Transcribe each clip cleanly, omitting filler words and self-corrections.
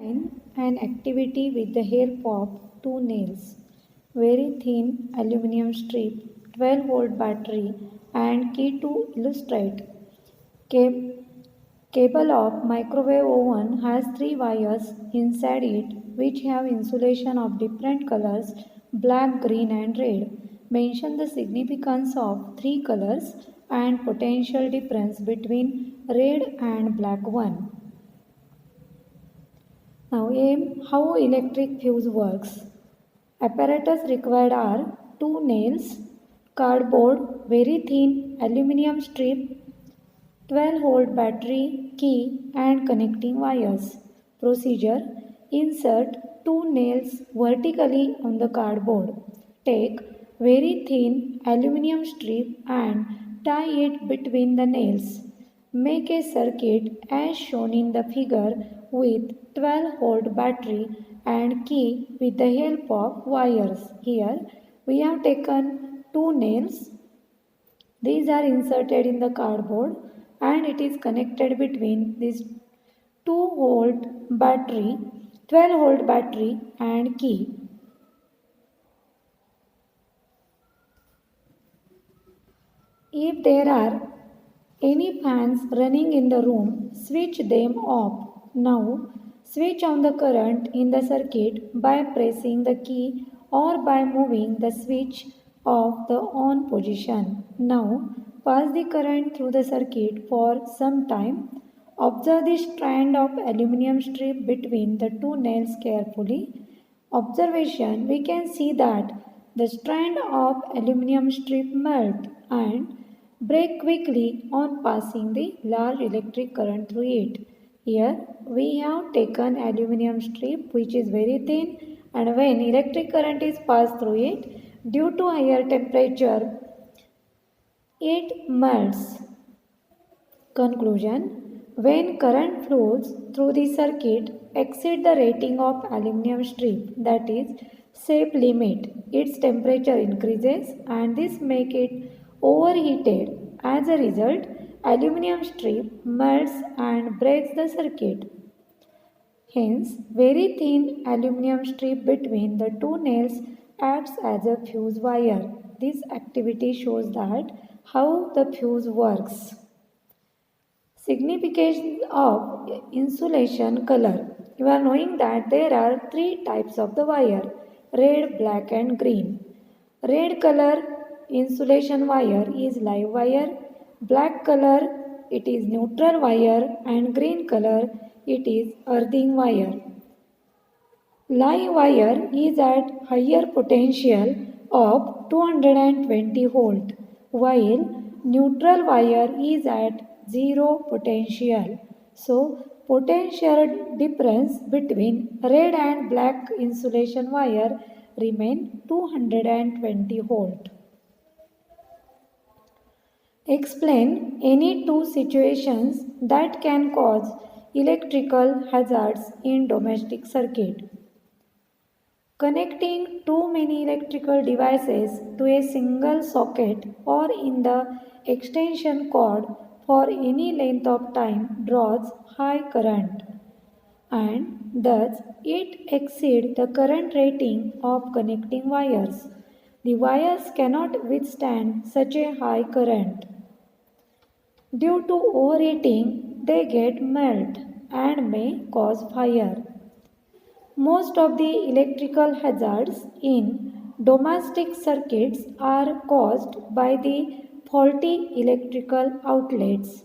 An activity with the help of two nails, very thin aluminum strip, 12-volt battery, and key to illustrate. Cab- Cable of microwave oven has three wires inside it which have insulation of different colors black, green, and red. Mention the significance of three colors and potential difference between red and black one. Now, how electric fuse works. Apparatus required are two nails, cardboard, very thin aluminum strip, 12-volt battery, key, and connecting wires. Procedure. Insert two nails vertically on the cardboard. Take very thin aluminum strip and tie it between the nails. Make a circuit as shown in the figure with 12-volt battery and key with the help of wires. Here we have taken two nails. These are inserted in the cardboard and it is connected between this 2-volt battery, 12-volt battery and key. If there are any fans running in the room, switch them off. Now, switch on the current in the circuit by pressing the key or by moving the switch of the on position. Now, pass the current through the circuit for some time. Observe the strand of aluminum strip between the two nails carefully. Observation, we can see that the strand of aluminum strip melt and break quickly on passing the large electric current through it. Here we have taken aluminum strip which is very thin, and when electric current is passed through it, due to higher temperature, it melts. Conclusion. When current flows through the circuit exceed the rating of aluminum strip, that is safe limit, its temperature increases and this make it overheated. As a result, aluminum strip melts and breaks the circuit. Hence, very thin aluminum strip between the two nails acts as a fuse wire. This activity shows that how the fuse works. Signification of insulation color. You are knowing that there are three types of the wire: red, black and green. Red color insulation wire is live wire, black color it is neutral wire and green color it is earthing wire. Live wire is at higher potential of 220 volt while neutral wire is at zero potential. So, potential difference between red and black insulation wire remain 220 volt. Explain any two situations that can cause electrical hazards in domestic circuit. Connecting too many electrical devices to a single socket or in the extension cord for any length of time draws high current and thus it exceeds the current rating of connecting wires. The wires cannot withstand such a high current. Due to overheating, they get melt and may cause fire. Most of the electrical hazards in domestic circuits are caused by the faulty electrical outlets.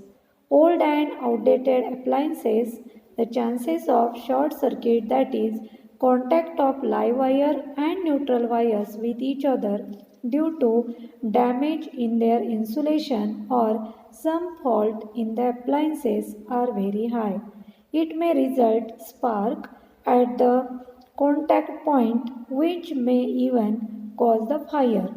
Old and outdated appliances, the chances of short circuit, that is, contact of live wire and neutral wires with each other due to damage in their insulation or some fault in the appliances, are very high. It may result spark at the contact point which may even cause the fire.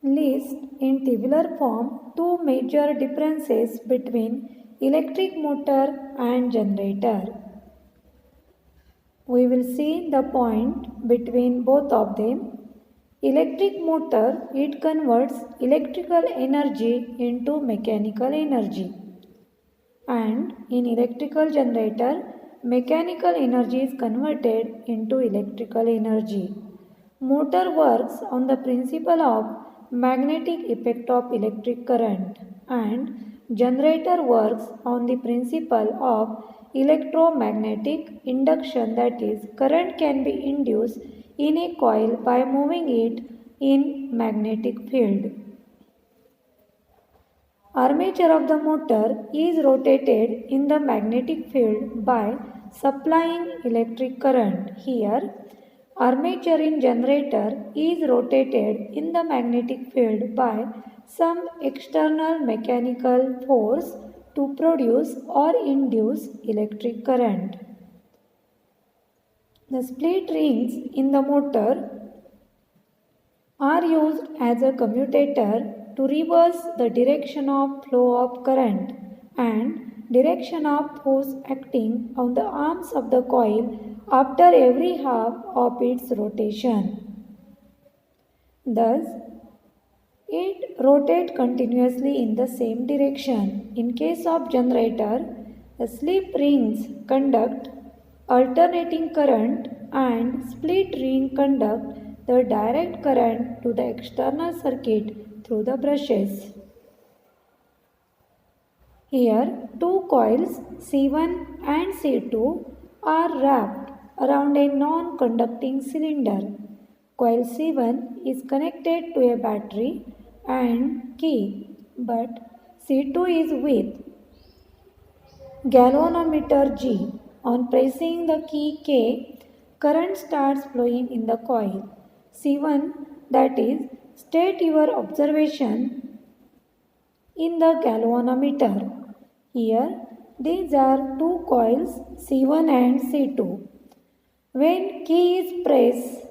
List in tabular form two major differences between electric motor and generator. We will see the point between both of them. Electric motor, it converts electrical energy into mechanical energy. and in electrical generator, mechanical energy is converted into electrical energy. Motor works on the principle of magnetic effect of electric current and generator works on the principle of electromagnetic induction, that is, current can be induced in a coil by moving it in magnetic field. Armature of the motor is rotated in the magnetic field by supplying electric current. Here, armature in generator is rotated in the magnetic field by some external mechanical force to produce or induce electric current. The split rings in the motor are used as a commutator to reverse the direction of flow of current and direction of force acting on the arms of the coil after every half of its rotation. Thus, it rotates continuously in the same direction. In case of generator, the slip rings conduct alternating current and split ring conduct the direct current to the external circuit through the brushes. Here, two coils C1 and C2 are wrapped around a non-conducting cylinder. Coil C1 is connected to a battery and key, but C2 is with galvanometer G. On pressing the key K, current starts flowing in the coil C1, that is, state your observation in the galvanometer. Here, these are two coils C1 and C2. When key is pressed,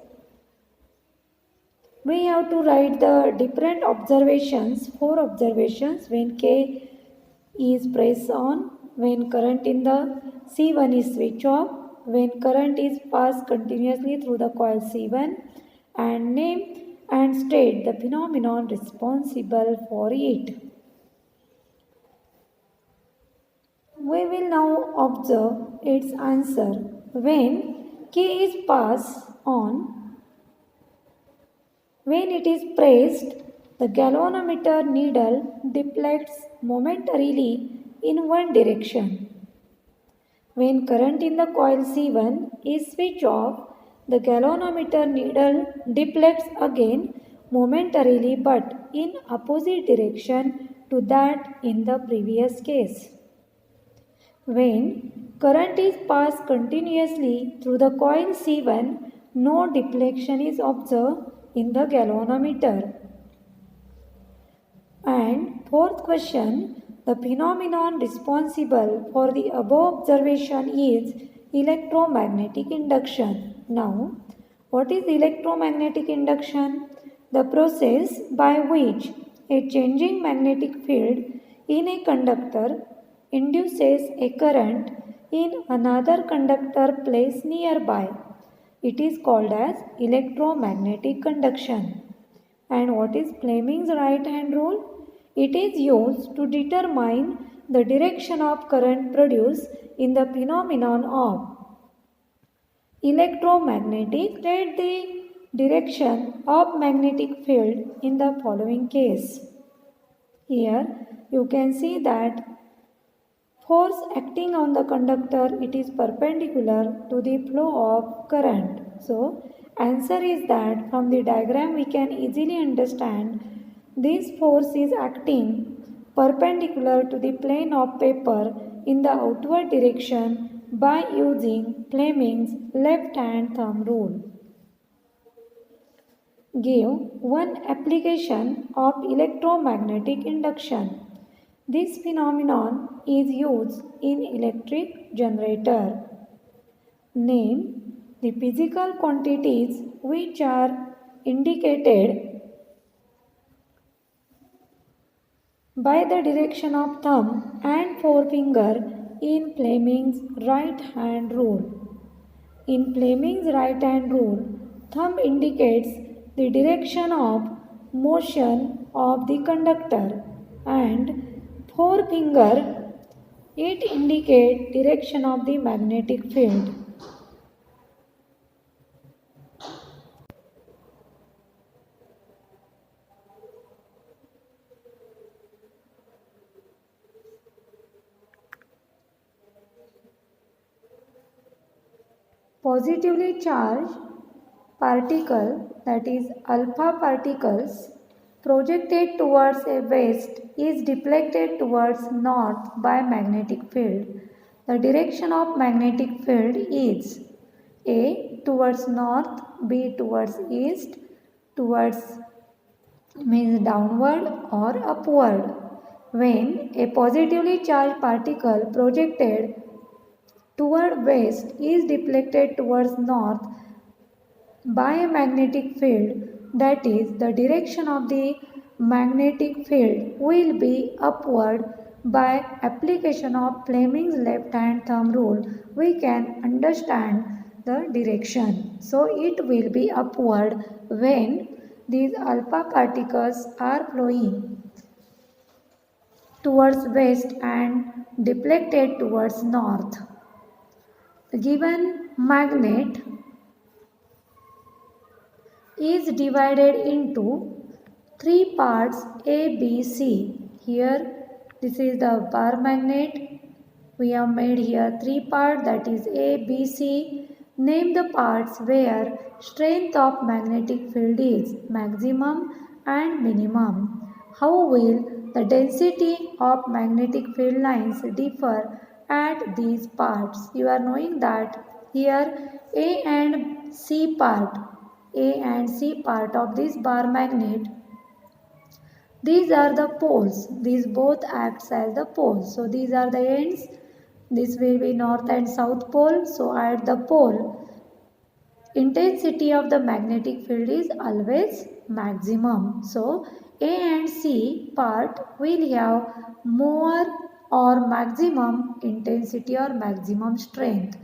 we have to write the different observations, 4 observations. When K is pressed on, when current in the C1 is switched off, when current is passed continuously through the coil C1, and name and state the phenomenon responsible for it. We will now observe its answer. When key is passed on, when it is pressed, the galvanometer needle deflects momentarily in one direction. When current in the coil C1 is switched off, the galvanometer needle deflects again momentarily but in opposite direction to that in the previous case. When current is passed continuously through the coil C1, no deflection is observed in the galvanometer. And fourth question, the phenomenon responsible for the above observation is electromagnetic induction. Now, what is electromagnetic induction? The process by which a changing magnetic field in a conductor induces a current in another conductor placed nearby. It is called as electromagnetic conduction. And what is Fleming's right hand rule? It is used to determine the direction of current produced in the phenomenon of electromagnetic. State the direction of magnetic field in the following case. Here you can see that force acting on the conductor, it is perpendicular to the flow of current. So, answer is that from the diagram we can easily understand this force is acting perpendicular to the plane of paper in the outward direction by using Fleming's left hand thumb rule. Give one application of electromagnetic induction. This phenomenon is used in electric generator. Name the physical quantities which are indicated by the direction of thumb and forefinger in Fleming's right hand rule. In Fleming's right hand rule, thumb indicates the direction of motion of the conductor and forefinger It indicates direction of the magnetic field. Positively charged particle, that is alpha particles, projected towards a west is deflected towards north by magnetic field. The direction of magnetic field is A towards north, B towards east, towards means downward or upward. When a positively charged particle projected toward west is deflected towards north by a magnetic field, that is, the direction of the magnetic field will be upward. By application of Fleming's left hand thumb rule, we can understand the direction. So it will be upward when these alpha particles are flowing towards west and deflected towards north. The given magnet is divided into three parts A, B, C. Here this is the bar magnet. We have made here three parts, that is A, B, C. Name the parts where strength of magnetic field is maximum and minimum. How will the density of magnetic field lines differ at these parts? You are knowing that here A and C part of this bar magnet, these are the poles. These both acts as the poles. So these are the ends. This will be north and south pole. So at the pole, intensity of the magnetic field is always maximum. So A and C part will have more or maximum intensity or maximum strength.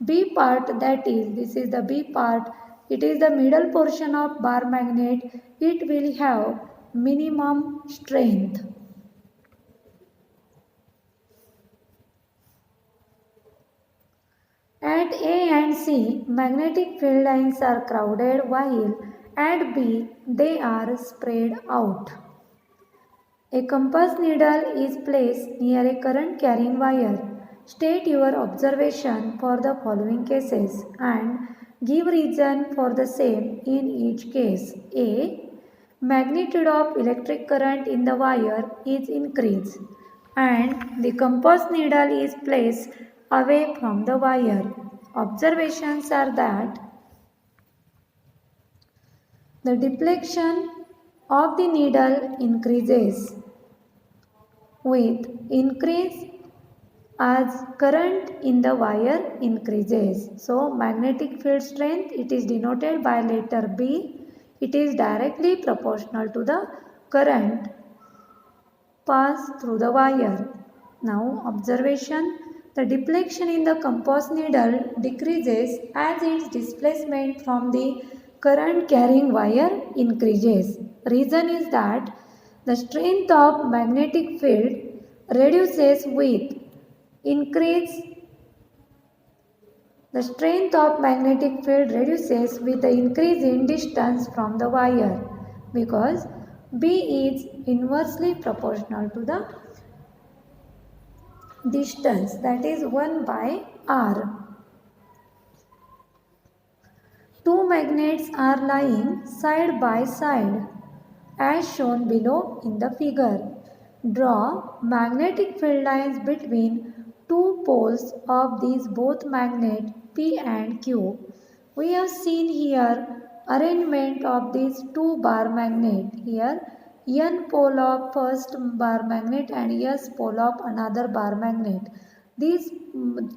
B part, that is, this is the B part, it is the middle portion of bar magnet. It will have minimum strength. At A and C, magnetic field lines are crowded, while at B they are spread out. A compass needle is placed near a current carrying wire. State your observation for the following cases and give reason for the same in each case. A. Magnitude of electric current in the wire is increased and the compass needle is placed away from the wire. Observations are that the deflection of the needle increases with increase as current in the wire increases. So magnetic field strength, it is denoted by letter B. It is directly proportional to the current passed through the wire. Now observation, the deflection in the compass needle decreases as its displacement from the current carrying wire increases. Reason is that the strength of magnetic field reduces with increase. The strength of magnetic field reduces with the increase in distance from the wire because B is inversely proportional to the distance, that is 1 by R. Two magnets are lying side by side as shown below in the figure. Draw magnetic field lines between two poles of these both magnet P and Q. We have seen here arrangement of these two bar magnet. Here N pole of first bar magnet and S pole of another bar magnet. These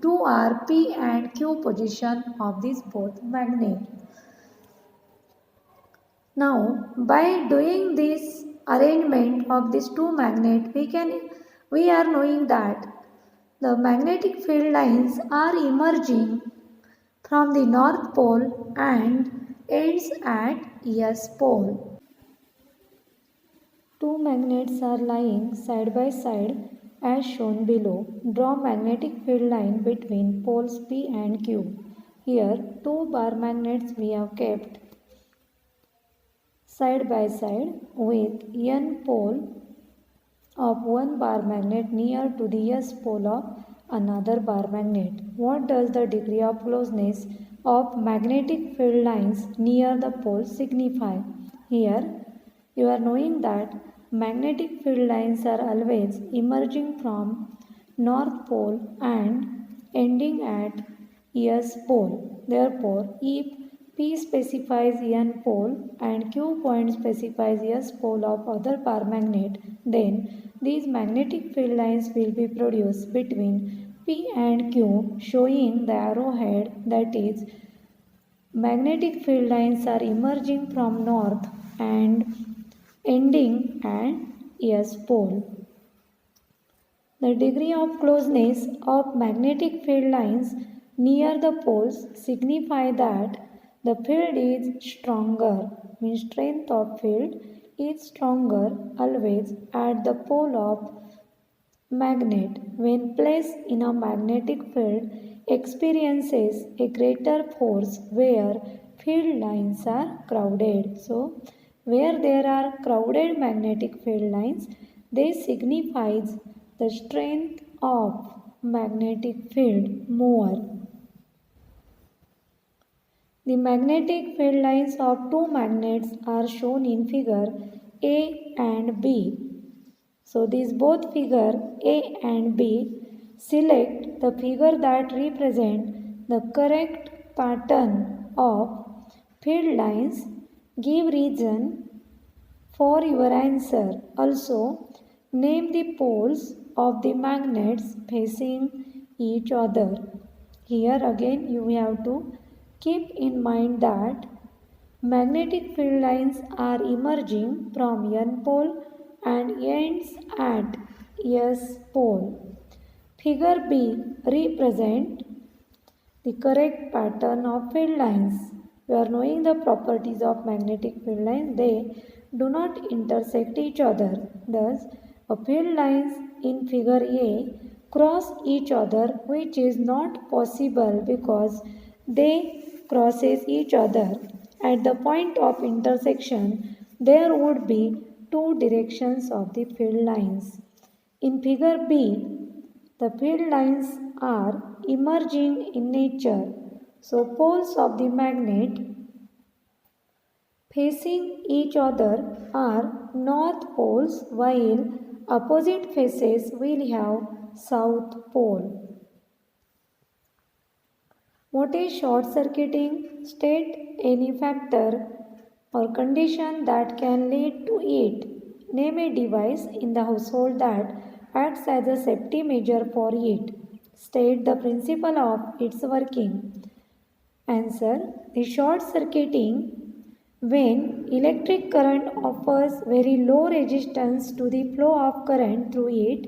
two are P and Q position of these both magnet. Now by doing this arrangement of these two magnets, we are knowing that the magnetic field lines are emerging from the north pole and ends at S pole. Two magnets are lying side by side As shown below, draw magnetic field line between poles P and Q. Here, two bar magnets we have kept side by side with N pole of one bar magnet near to the S pole of another bar magnet. What does the degree of closeness of magnetic field lines near the poles signify? Here, you are knowing that magnetic field lines are always emerging from north pole and ending at S pole. Therefore, if P specifies N pole and Q point specifies S pole of other bar magnet, then these magnetic field lines will be produced between P and Q, showing the arrowhead, that is, magnetic field lines are emerging from north and ending at S pole. The degree of closeness of magnetic field lines near the poles signify that the field is stronger, means strength of field is stronger always at the pole of magnet. When placed in a magnetic field, experiences a greater force where field lines are crowded. So, where there are crowded magnetic field lines, this signifies the strength of magnetic field more. The magnetic field lines of two magnets are shown in figure A and B. So these both figure A and B. Select the figure that represent the correct pattern of field lines. Give reason for your answer. Also, name the poles of the magnets facing each other. Here again you have to keep in mind that magnetic field lines are emerging from N pole and ends at S pole. Figure B represents the correct pattern of field lines. We are knowing the properties of magnetic field lines. They do not intersect each other. Thus, a field lines in figure A cross each other, which is not possible because they crosses each other. At the point of intersection, there would be two directions of the field lines. In figure B, the field lines are emerging in nature. So, poles of the magnet facing each other are north poles, while opposite faces will have south pole. What is short circuiting? State any factor or condition that can lead to it. Name a device in the household that acts as a safety measure for it. State the principle of its working. Answer: the short circuiting when electric current offers very low resistance to the flow of current through it,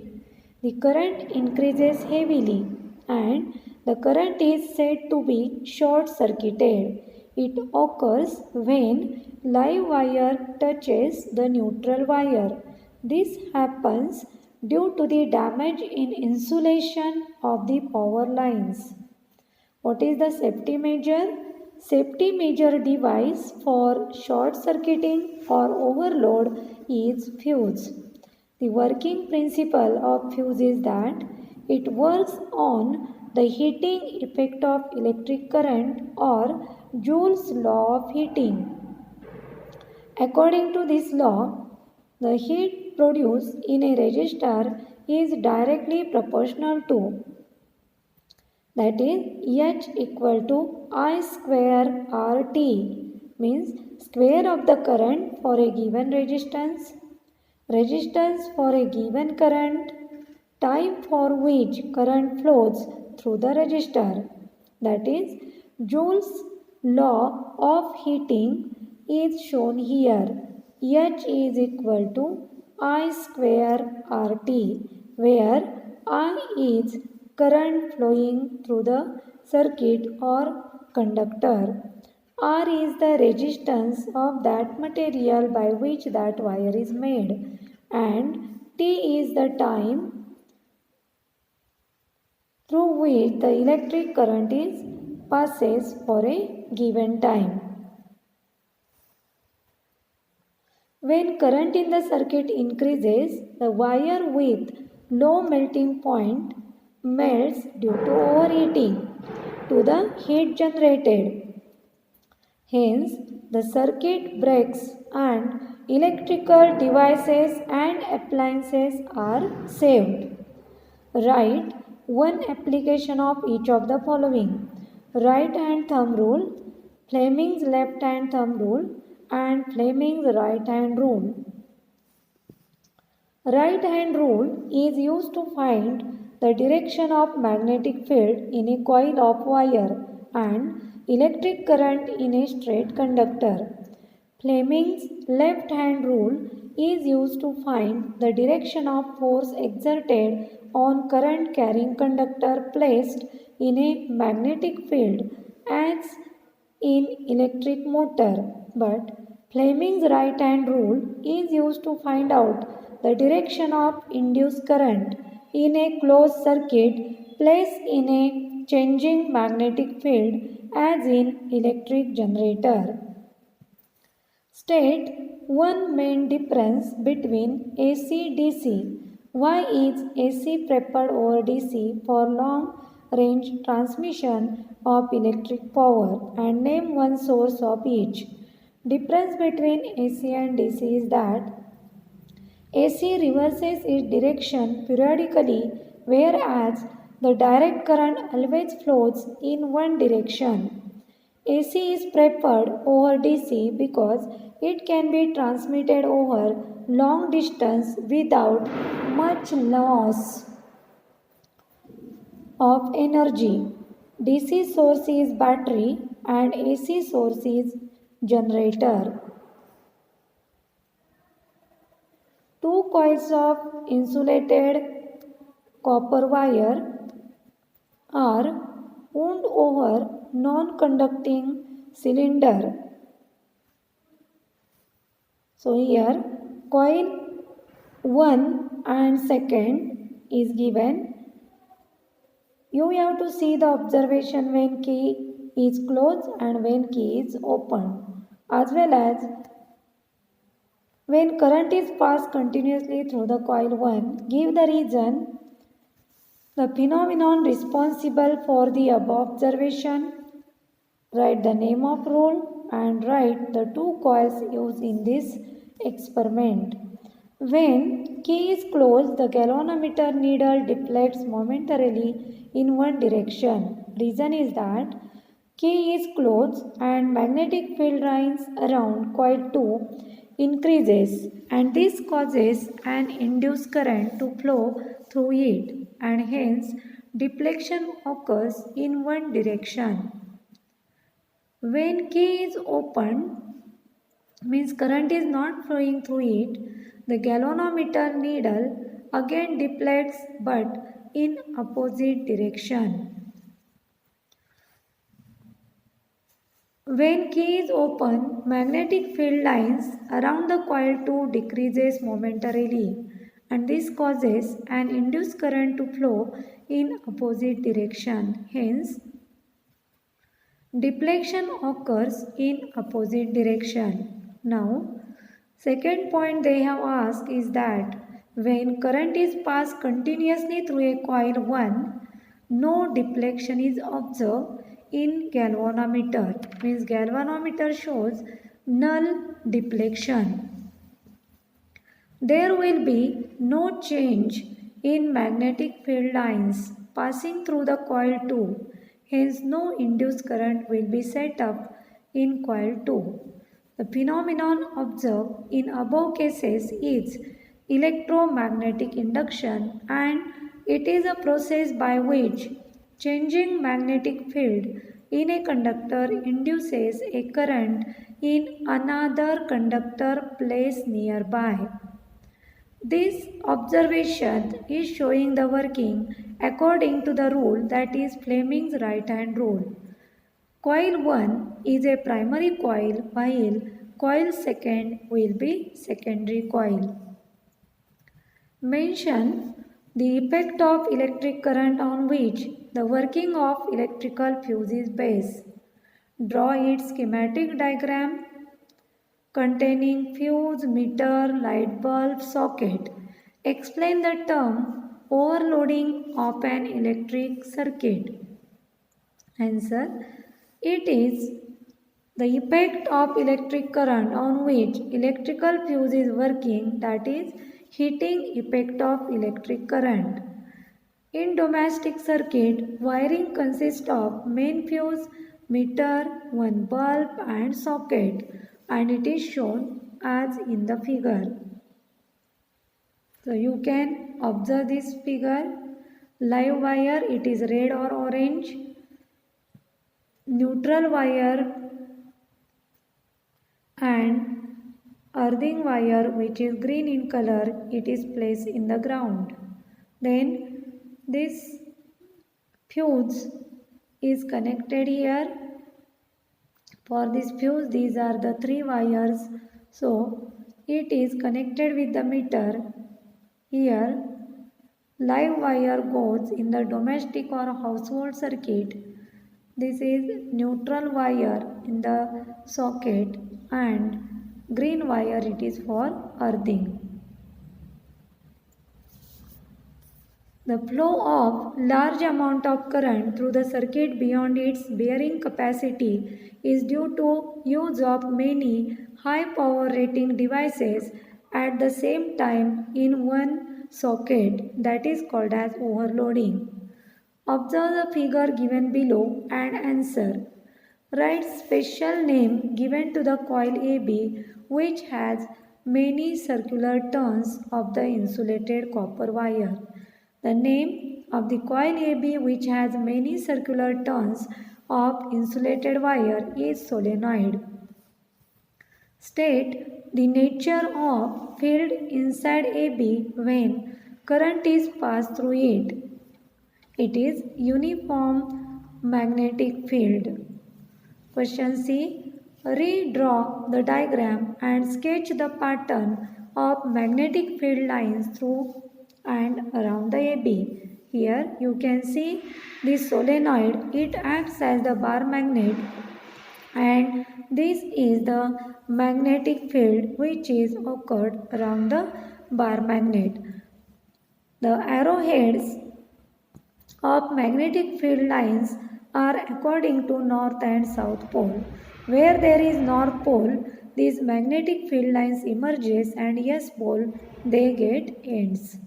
the current increases heavily and the current is said to be short circuited. It occurs when live wire touches the neutral wire. This happens due to the damage in insulation of the power lines. What is the safety measure? Safety measure device for short circuiting or overload is fuse. The working principle of fuse is that it works on the heating effect of electric current or Joule's law of heating. According to this law, the heat produced in a resistor is directly proportional to, that is, H equal to I square RT, means square of the current for a given resistance for a given current, time for which current flows through the resistor. That is, Joule's law of heating is shown here. H is equal to I square RT, where I is current flowing through the circuit or conductor. R is the resistance of that material by which that wire is made, and T is the time through which the electric current is passes for a given time. When current in the circuit increases, the wire with low melting point melts due to overheating to the heat generated. Hence, the circuit breaks and electrical devices and appliances are saved. Write one application of each of the following: right hand thumb rule, Fleming's left hand thumb rule, and Fleming's right hand rule. Right hand rule is used to find the direction of magnetic field in a coil of wire and electric current in a straight conductor. Fleming's left hand rule is used to find the direction of force exerted on current carrying conductor placed in a magnetic field as in electric motor, but Fleming's right hand rule is used to find out the direction of induced current in a closed circuit placed in a changing magnetic field as in electric generator. State one main difference between AC-DC. Why is AC preferred over DC for long range transmission of electric power, and name one source of each. Difference between AC and DC is that AC reverses its direction periodically, whereas the direct current always flows in one direction. AC is preferred over DC because it can be transmitted over long distance without much loss of energy. DC source is battery and AC source is generator. Two coils of insulated copper wire are wound over non-conducting cylinder. So here coil 1 and second is given. You have to see the observation when key is closed and when key is open, as well as when current is passed continuously through the coil 1. Give the reason, the phenomenon responsible for the above observation. Write the name of rule and write the two coils used in this experiment. When key is closed, the galvanometer needle deflects momentarily in one direction. Reason is that key is closed and magnetic field lines around coil 2 increases, and this causes an induced current to flow through it, and hence deflection occurs in one direction. When key is open, means current is not flowing through it, the galvanometer needle again deflects but in opposite direction. When key is open, magnetic field lines around the coil 2 decreases momentarily, and this causes an induced current to flow in opposite direction. Hence, deflection occurs in opposite direction. Now, second point they have asked is that when current is passed continuously through a coil 1, no deflection is observed in galvanometer. Means galvanometer shows null deflection. There will be no change in magnetic field lines passing through the coil 2. Hence, no induced current will be set up in coil 2. The phenomenon observed in above cases is electromagnetic induction, and it is a process by which changing magnetic field in a conductor induces a current in another conductor placed nearby. This observation is showing the working according to the rule, that is Fleming's right hand rule. Coil 1 is a primary coil while coil 2 will be secondary coil. Mention The effect of electric current on which the working of electrical fuse is based. Draw its schematic diagram containing fuse, meter, light bulb, socket. Explain the term overloading of an electric circuit. Answer. It is the effect of electric current on which electrical fuse is working, that is heating effect of electric current. In domestic circuit, wiring consists of main fuse, meter, one bulb and socket, and it is shown as in the figure. So you can observe this figure. Live wire, it is red or orange. Neutral wire and earthing wire, which is green in color, it is placed in the ground. Then this fuse is connected here. For this fuse, these are the three wires. So it is connected with the meter. Here live wire goes in the domestic or household circuit. This is neutral wire in the socket and green wire, it is for earthing. The flow of large amount of current through the circuit beyond its bearing capacity is due to use of many high power rating devices at the same time in one socket, that is called as overloading. Observe the figure given below and answer. Write special name given to the coil AB which has many circular turns of the insulated copper wire. The name of the coil AB which has many circular turns of insulated wire is solenoid. State the nature of field inside AB when current is passed through it. It is uniform magnetic field. Question C. Redraw the diagram and sketch the pattern of magnetic field lines through and around the AB. Here you can see this solenoid. It acts as the bar magnet, and this is the magnetic field which is occurred around the bar magnet. The arrowheads of magnetic field lines are according to north and south pole. Where there is north pole, these magnetic field lines emerges, and yes pole, they get ends.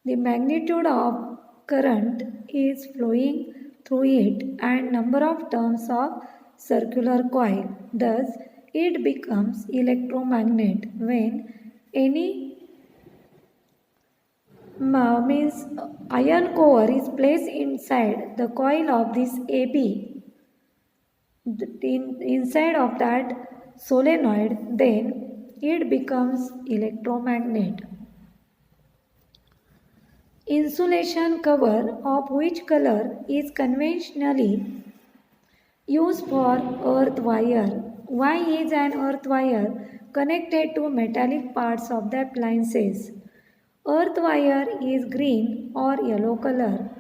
The magnitude of current is flowing through it and number of turns of circular coil. Thus, it becomes electromagnet when any means iron core is placed inside the coil of this AB. Inside of that solenoid, then it becomes electromagnet. Insulation cover of which color is conventionally used for earth wire? Why is an earth wire connected to metallic parts of the appliances? Earth wire is green or yellow color.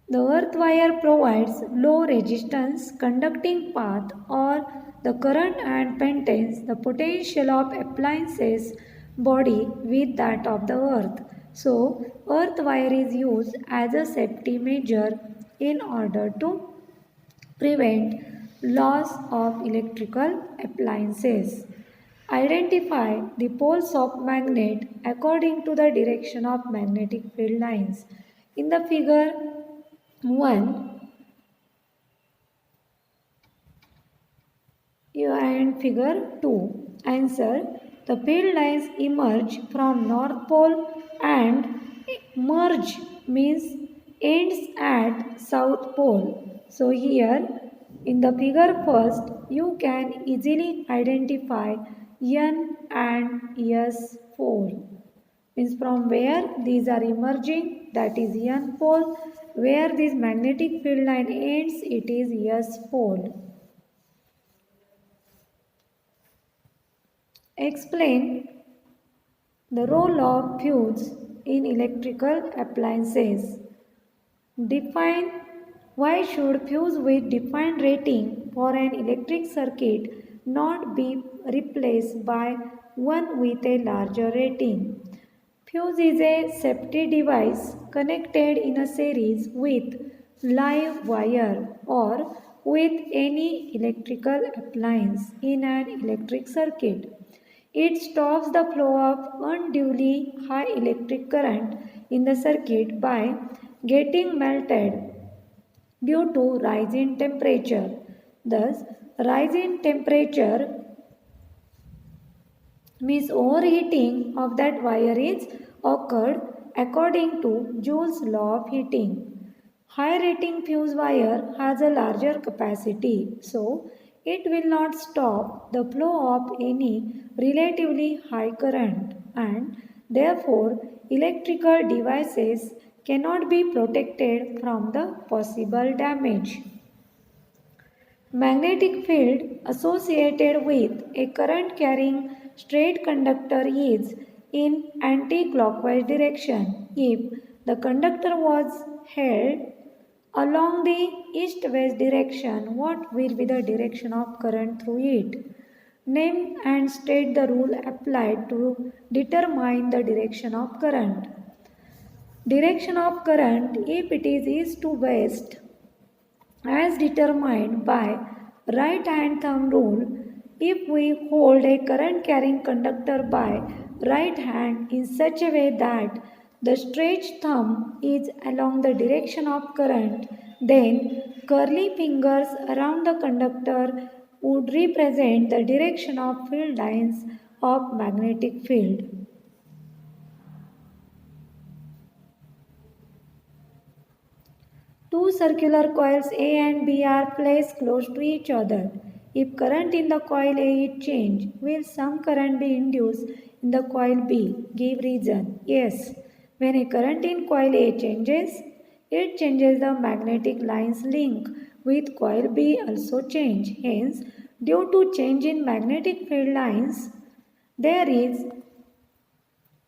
The earth wire provides low resistance conducting path or the current and maintains the potential of appliances body with that of the earth. So, earth wire is used as a safety measure in order to prevent loss of electrical appliances. Identify the poles of magnet according to the direction of magnetic field lines. In the figure 1 and figure 2, answer. The field lines emerge from north pole and merge means ends at south pole. So here in the figure first, you can easily identify N and S pole. Means from where these are emerging, that is N pole. Where this magnetic field line ends, it is S pole. Explain the role of fuse in electrical appliances. Define why should fuse with defined rating for an electric circuit not be replaced by one with a larger rating. Fuse is a safety device connected in a series with live wire or with any electrical appliance in an electric circuit. It stops the flow of unduly high electric current in the circuit by getting melted due to rise in temperature. Thus, rise in temperature means overheating of that wire is occurred according to Joule's law of heating. High rating fuse wire has a larger capacity, so it will not stop the flow of any relatively high current, and therefore electrical devices cannot be protected from the possible damage. Magnetic field associated with a current carrying straight conductor is in anti-clockwise direction. If the conductor was held along the east-west direction, what will be the direction of current through it? Name and state the rule applied to determine the direction of current. Direction of current, if it is east to west, as determined by right hand thumb rule, if we hold a current carrying conductor by right hand in such a way that the stretched thumb is along the direction of current, then curly fingers around the conductor would represent the direction of field lines of magnetic field. Two circular coils A and B are placed close to each other. If current in the coil A is changed, will some current be induced in the coil B? Give reason. Yes. When a current in coil A changes, it changes the magnetic lines link with coil B also change. Hence, due to change in magnetic field lines, there is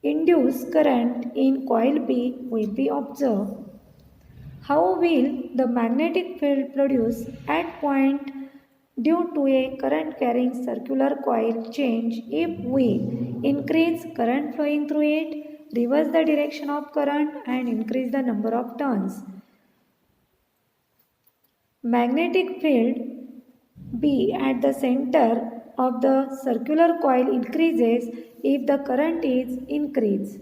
induced current in coil B will be observed. How will the magnetic field produced at point due to a current carrying circular coil change if we increase current flowing through it, reverse the direction of current and increase the number of turns? Magnetic field B at the center of the circular coil increases if the current is increased.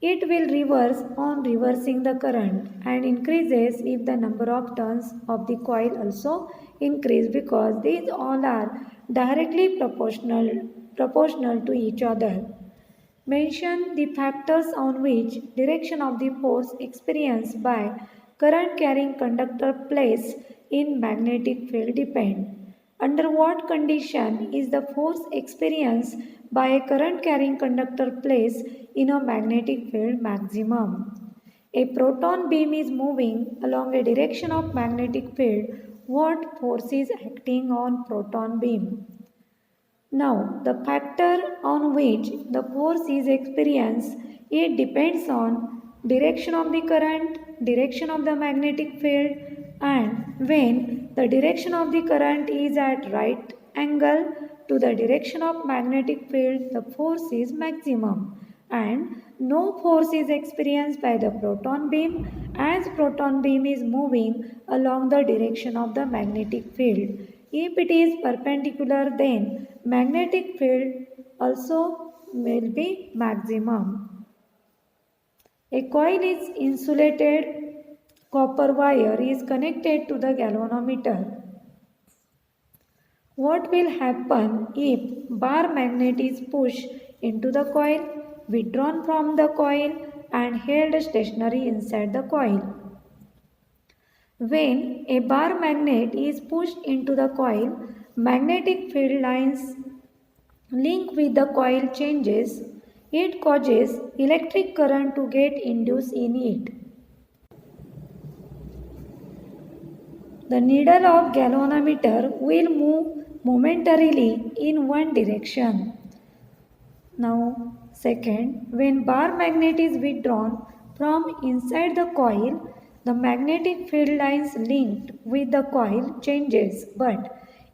It will reverse on reversing the current and increases if the number of turns of the coil also increase, because these all are directly proportional to each other. Mention the factors on which direction of the force experienced by current carrying conductor placed in magnetic field depend. Under what condition is the force experienced by a current carrying conductor placed in a magnetic field maximum? A proton beam is moving along a direction of magnetic field. What force is acting on proton beam? Now, the factor on which the force is experienced, it depends on direction of the current, direction of the magnetic field, and when the direction of the current is at right angle to the direction of magnetic field, the force is maximum, and no force is experienced by the proton beam as proton beam is moving along the direction of the magnetic field. If it is perpendicular, then magnetic field also will be maximum. A coil is insulated copper wire is connected to the galvanometer. What will happen if bar magnet is pushed into the coil, withdrawn from the coil and held stationary inside the coil? When a bar magnet is pushed into the coil, magnetic field lines link with the coil changes. It causes electric current to get induced in it. The needle of galvanometer will move momentarily in one direction. Now, second, when bar magnet is withdrawn from inside the coil, the magnetic field lines linked with the coil changes but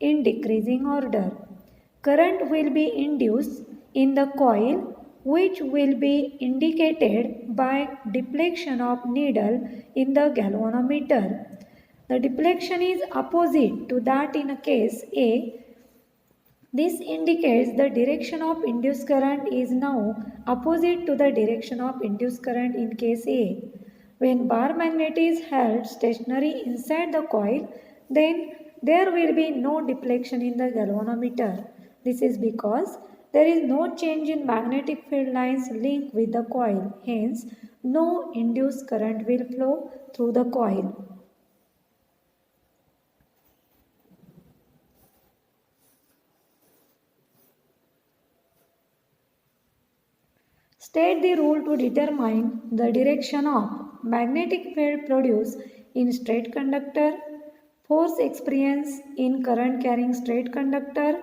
in decreasing order. Current will be induced in the coil which will be indicated by deflection of needle in the galvanometer. The deflection is opposite to that in a case A. This indicates the direction of induced current is now opposite to the direction of induced current in case A. When bar magnet is held stationary inside the coil, then there will be no deflection in the galvanometer. This is because there is no change in magnetic field lines linked with the coil. Hence, no induced current will flow through the coil. State the rule to determine the direction of magnetic field produced in straight conductor, force experienced in current carrying straight conductor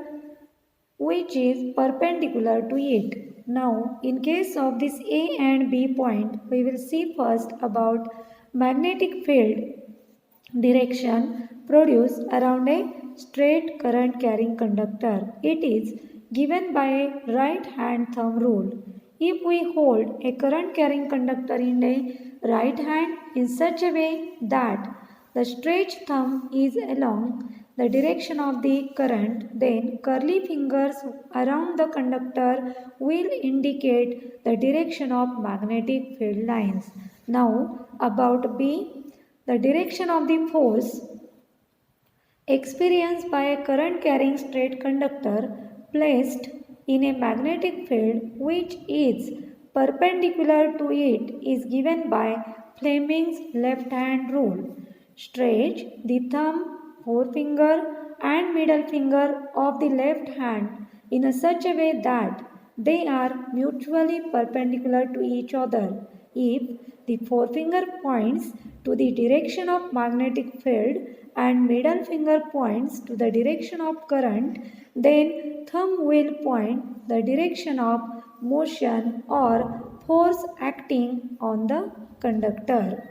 which is perpendicular to it. Now, in case of this A and B point, we will see first about magnetic field direction produced around a straight current carrying conductor. It is given by a right hand thumb rule. If we hold a current carrying conductor in a right hand in such a way that the stretched thumb is along the direction of the current, then curly fingers around the conductor will indicate the direction of magnetic field lines. Now about B, the direction of the force experienced by a current carrying straight conductor placed in a magnetic field which is perpendicular to it is given by Fleming's left hand rule. Stretch the thumb, forefinger and middle finger of the left hand in such a way that they are mutually perpendicular to each other. If the forefinger points to the direction of magnetic field and middle finger points to the direction of current, then thumb will point the direction of motion or force acting on the conductor.